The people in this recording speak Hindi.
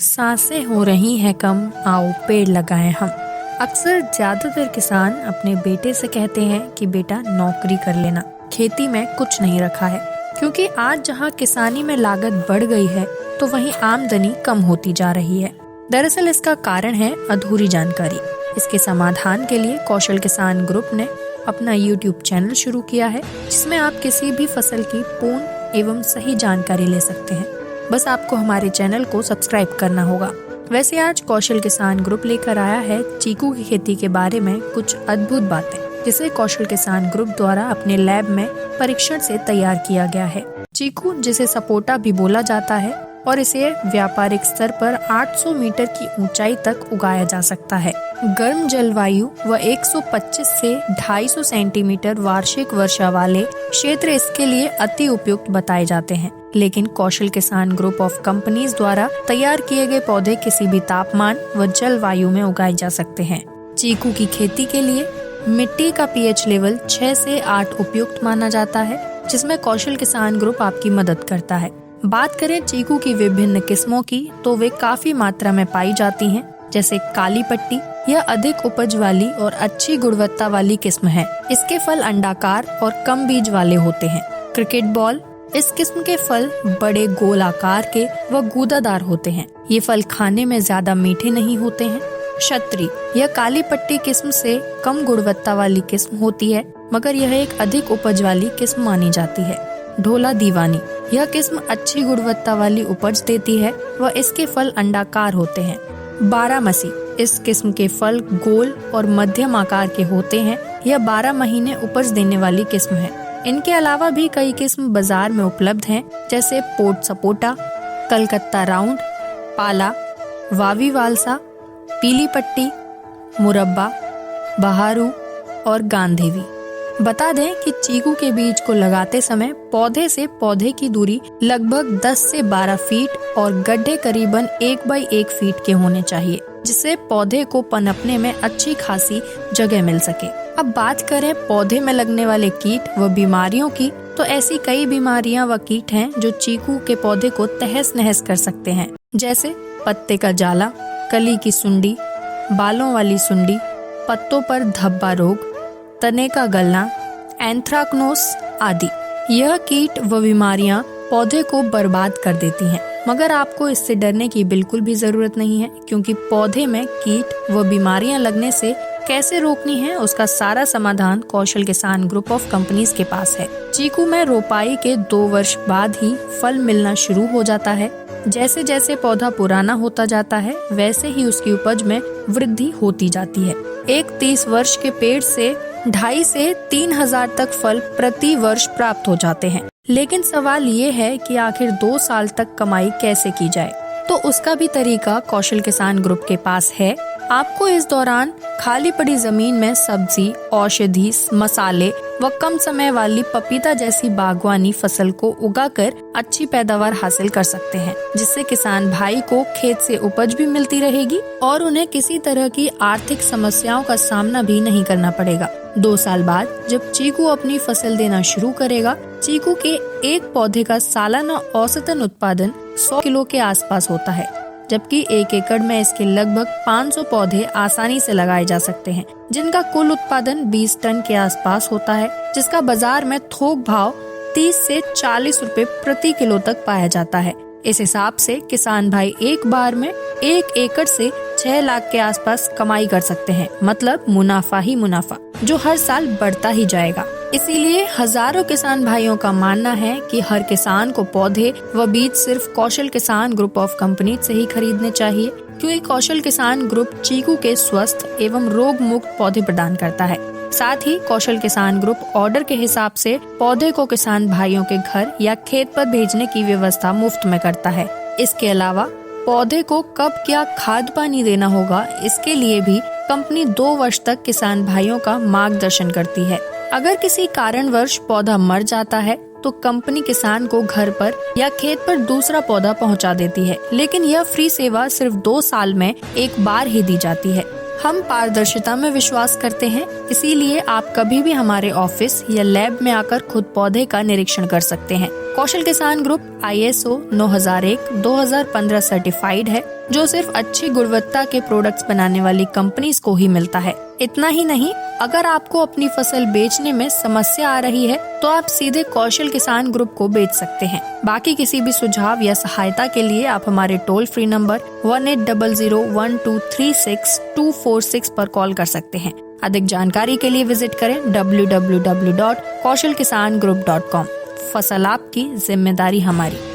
सांसें हो रही हैं कम, आओ पेड़ लगाएं हम। अक्सर ज्यादातर किसान अपने बेटे से कहते हैं कि बेटा नौकरी कर लेना, खेती में कुछ नहीं रखा है। क्योंकि आज जहां किसानी में लागत बढ़ गई है तो वहीं आमदनी कम होती जा रही है। दरअसल इसका कारण है अधूरी जानकारी। इसके समाधान के लिए कौशल किसान ग्रुप ने अपना YouTube चैनल शुरू किया है, जिसमें आप किसी भी फसल की पूर्ण एवं सही जानकारी ले सकते हैं। बस आपको हमारे चैनल को सब्सक्राइब करना होगा। वैसे आज कौशल किसान ग्रुप लेकर आया है चीकू की खेती के बारे में कुछ अद्भुत बातें, जिसे कौशल किसान ग्रुप द्वारा अपने लैब में परीक्षण से तैयार किया गया है। चीकू, जिसे सपोटा भी बोला जाता है, और इसे व्यापारिक स्तर पर 800 मीटर की ऊंचाई तक उगाया जा सकता है। गर्म जलवायु व 125 से 250 सेंटीमीटर वार्षिक वर्षा वाले क्षेत्र इसके लिए अति उपयुक्त बताए जाते हैं। लेकिन कौशल किसान ग्रुप ऑफ कंपनीज द्वारा तैयार किए गए पौधे किसी भी तापमान व जलवायु में उगाए जा सकते हैं। चीकू की खेती के लिए मिट्टी का pH लेवल 6 से 8 उपयुक्त माना जाता है, जिसमें कौशल किसान ग्रुप आपकी मदद करता है। बात करें चीकू की विभिन्न किस्मों की, तो वे काफी मात्रा में पाई जाती हैं, जैसे काली पट्टी। यह अधिक उपज वाली और अच्छी गुणवत्ता वाली किस्म है। इसके फल अंडाकार और कम बीज वाले होते हैं। क्रिकेट बॉल, इस किस्म के फल बड़े गोल आकार के व गूदादार होते हैं। ये फल खाने में ज्यादा मीठे नहीं होते हैं। क्षत्री, यह काली पट्टी किस्म से कम गुणवत्ता वाली किस्म होती है, मगर यह एक अधिक उपज वाली किस्म मानी जाती है। ढोला दीवानी, यह किस्म अच्छी गुणवत्ता वाली उपज देती है व इसके फल अंडाकार होते हैं। बारहमासी, इस किस्म के फल गोल और मध्यम आकार के होते हैं। यह 12 महीने उपज देने वाली किस्म है। इनके अलावा भी कई किस्म बाजार में उपलब्ध हैं, जैसे पोर्ट सपोटा, कलकत्ता राउंड, पाला, वावी वालसा, पीली पट्टी, मुरब्बा, बहारू और गांधेवी। बता दें कि चीकू के बीज को लगाते समय पौधे से पौधे की दूरी लगभग 10 से 12 फीट और गड्ढे करीबन 1 बाई 1 फीट के होने चाहिए, जिससे पौधे को पनपने में अच्छी खासी जगह मिल सके। अब बात करें पौधे में लगने वाले कीट व बीमारियों की, तो ऐसी कई बीमारियां व कीट हैं जो चीकू के पौधे को तहस नहस कर सकते हैं, जैसे पत्ते का जाला, कली की सुंडी, बालों वाली सुंडी, पत्तों पर धब्बा रोग, तने का गलना, एंथ्राक्नोस आदि। यह कीट व बीमारियां पौधे को बर्बाद कर देती हैं, मगर आपको इससे डरने की बिल्कुल भी जरूरत नहीं है, क्योंकि पौधे में कीट व बीमारियां लगने से कैसे रोकनी है, उसका सारा समाधान कौशल किसान ग्रुप ऑफ कंपनीज के पास है। चीकू में रोपाई के 2 वर्ष बाद ही फल मिलना शुरू हो जाता है। जैसे जैसे पौधा पुराना होता जाता है, वैसे ही उसकी उपज में वृद्धि होती जाती है। एक 30 वर्ष के पेड़ से 2.5 से 3,000 तक फल प्रति वर्ष प्राप्त हो जाते हैं। लेकिन सवाल ये है कि आखिर 2 साल तक कमाई कैसे की जाए, तो उसका भी तरीका कौशल किसान ग्रुप के पास है। आपको इस दौरान खाली पड़ी जमीन में सब्जी, औषधि, मसाले व कम समय वाली पपीता जैसी बागवानी फसल को उगाकर अच्छी पैदावार हासिल कर सकते हैं, जिससे किसान भाई को खेत से उपज भी मिलती रहेगी और उन्हें किसी तरह की आर्थिक समस्याओं का सामना भी नहीं करना पड़ेगा। 2 साल बाद जब चीकू अपनी फसल देना शुरू करेगा, चीकू के एक पौधे का सालाना औसतन उत्पादन 100 किलो के आसपास होता है, जबकि 1 एकड़ में इसके लगभग 500 पौधे आसानी से लगाए जा सकते हैं, जिनका कुल उत्पादन 20 टन के आसपास होता है, जिसका बाजार में थोक भाव 30 से 40 रुपए प्रति किलो तक पाया जाता है। इस हिसाब से किसान भाई एक बार में 1 एकड़ से 6 लाख के आसपास कमाई कर सकते हैं, मतलब मुनाफा ही मुनाफा, जो हर साल बढ़ता ही जाएगा। इसीलिए हजारों किसान भाइयों का मानना है कि हर किसान को पौधे व बीज सिर्फ कौशल किसान ग्रुप ऑफ कंपनी से ही खरीदने चाहिए, क्योंकि कौशल किसान ग्रुप चीकू के स्वस्थ एवं रोग मुक्त पौधे प्रदान करता है। साथ ही कौशल किसान ग्रुप ऑर्डर के हिसाब से पौधे को किसान भाइयों के घर या खेत पर भेजने की व्यवस्था मुफ्त में करता है। इसके अलावा पौधे को कब क्या खाद पानी देना होगा, इसके लिए भी कंपनी 2 वर्ष तक किसान भाइयों का मार्गदर्शन करती है। अगर किसी कारणवश पौधा मर जाता है, तो कंपनी किसान को घर पर या खेत पर दूसरा पौधा पहुंचा देती है, लेकिन यह फ्री सेवा सिर्फ 2 साल में एक बार ही दी जाती है। हम पारदर्शिता में विश्वास करते हैं, इसीलिए आप कभी भी हमारे ऑफिस या लैब में आकर खुद पौधे का निरीक्षण कर सकते हैं। कौशल किसान ग्रुप ISO 9001-2015 सर्टिफाइड है, जो सिर्फ अच्छी गुणवत्ता के प्रोडक्ट्स बनाने वाली कंपनीज को ही मिलता है। इतना ही नहीं, अगर आपको अपनी फसल बेचने में समस्या आ रही है तो आप सीधे कौशल किसान ग्रुप को बेच सकते हैं। बाकी किसी भी सुझाव या सहायता के लिए आप हमारे टोल फ्री नंबर 18001236 पर कॉल कर सकते हैं। अधिक जानकारी के लिए विजिट करें www.kaushalkisangroup.com। फसल आपकी, जिम्मेदारी हमारी।